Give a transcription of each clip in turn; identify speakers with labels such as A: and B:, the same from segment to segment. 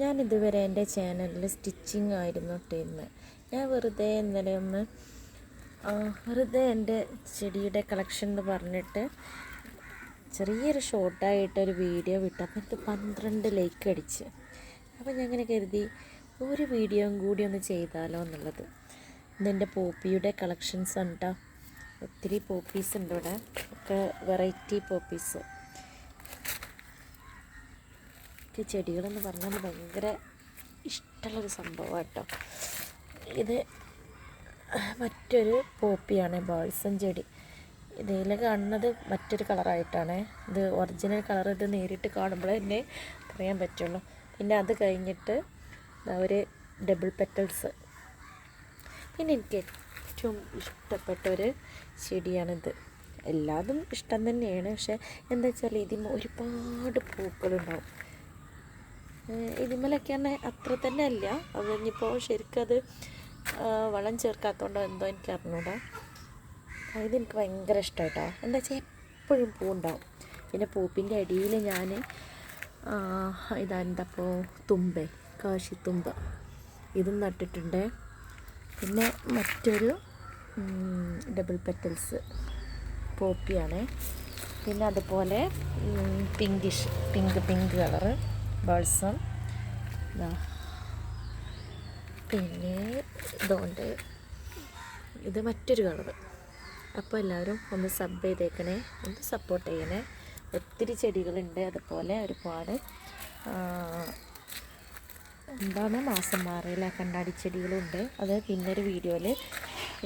A: ഞാനിതുവരെ എൻ്റെ ചാനലിൽ സ്റ്റിച്ചിങ് ആയിരുന്നു ഇട്ടിരുന്നത്. ഞാൻ വെറുതെ ഇന്നലെ ഒന്ന് എൻ്റെ ചെടിയുടെ കളക്ഷൻ എന്ന് പറഞ്ഞിട്ട് ചെറിയൊരു ഷോർട്ടായിട്ടൊരു വീഡിയോ വിട്ടു. അപ്പോൾ ഇത് 12 ലൈക്ക് അടിച്ച്. അപ്പോൾ ഞാൻ ഇങ്ങനെ കരുതി ഒരു വീഡിയോയും കൂടി ഒന്ന് ചെയ്താലോ എന്നുള്ളത്. ഇതെൻ്റെ പോപ്പിയുടെ കളക്ഷൻസ് ഉണ്ട്. ഒത്തിരി പോപ്പീസ് ഉണ്ട് ഇവിടെ, ഒക്കെ വെറൈറ്റി പോപ്പീസ്. ചെടികളെന്ന് പറഞ്ഞാൽ ഭയങ്കര ഇഷ്ടമുള്ളൊരു സംഭവമാണ് കേട്ടോ. ഇത് മറ്റൊരു പോപ്പിയാണ്, ബാൾസം ചെടി. ഇതിൽ കാണുന്നത് മറ്റൊരു കളറായിട്ടാണ്. ഇത് ഒറിജിനൽ കളർ ഇത് നേരിട്ട് കാണുമ്പോൾ തന്നെ പറയാൻ പറ്റുള്ളൂ. പിന്നെ അത് കഴിഞ്ഞിട്ട് ഒരു ഡബിൾ പെറ്റൽസ്. പിന്നെ എനിക്ക് ഏറ്റവും ഇഷ്ടപ്പെട്ടൊരു ചെടിയാണിത്. എല്ലാതും ഇഷ്ടം തന്നെയാണ്, പക്ഷേ എന്താ വെച്ചാൽ ഇതിന് ഒരുപാട് പൂക്കളുണ്ടാവും. ഇതിന്മേലൊക്കെ തന്നെ അത്ര തന്നെ അല്ല. അത് ഇനിയിപ്പോൾ ശരിക്കും അത് വളം ചേർക്കാത്തതുകൊണ്ടോ എന്തോ എനിക്ക് അറിഞ്ഞൂടാ. ഇതെനിക്ക് ഭയങ്കര ഇഷ്ടമായിട്ടോ. എന്താ വെച്ചാൽ എപ്പോഴും പൂവുണ്ടാവും. പിന്നെ പൂപ്പിൻ്റെ അടിയിൽ ഞാൻ ഇതെന്തപ്പോൾ തുമ്പ, കാശിത്തുമ്പ ഇതും നട്ടിട്ടുണ്ട്. പിന്നെ മറ്റൊരു ഡബിൾ പെറ്റൽസ് പോപ്പിയാണ്. പിന്നെ അതുപോലെ പിങ്ക് കളറ് ബാൾസം. പിന്നെ ഇതുകൊണ്ട് ഇത് മറ്റൊരു കളറ്. അപ്പോൾ എല്ലാവരും ഒന്ന് സബ് ചെയ്തേക്കണേ, ഒന്ന് സപ്പോർട്ട് ചെയ്യണേ. ഒത്തിരി ചെടികളുണ്ട്. അതുപോലെ ഒരുപാട് മാസം മാറിയില്ല കണ്ണാടി ചെടികളുണ്ട്. അത് പിന്നൊരു വീഡിയോയിൽ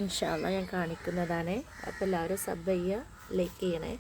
A: ഇൻഷാ അല്ലാഹ് ഞാൻ കാണിക്കുന്നതാണ്. അപ്പോൾ എല്ലാവരും സബ് ചെയ്യുക, ലൈക്ക് ചെയ്യണേ.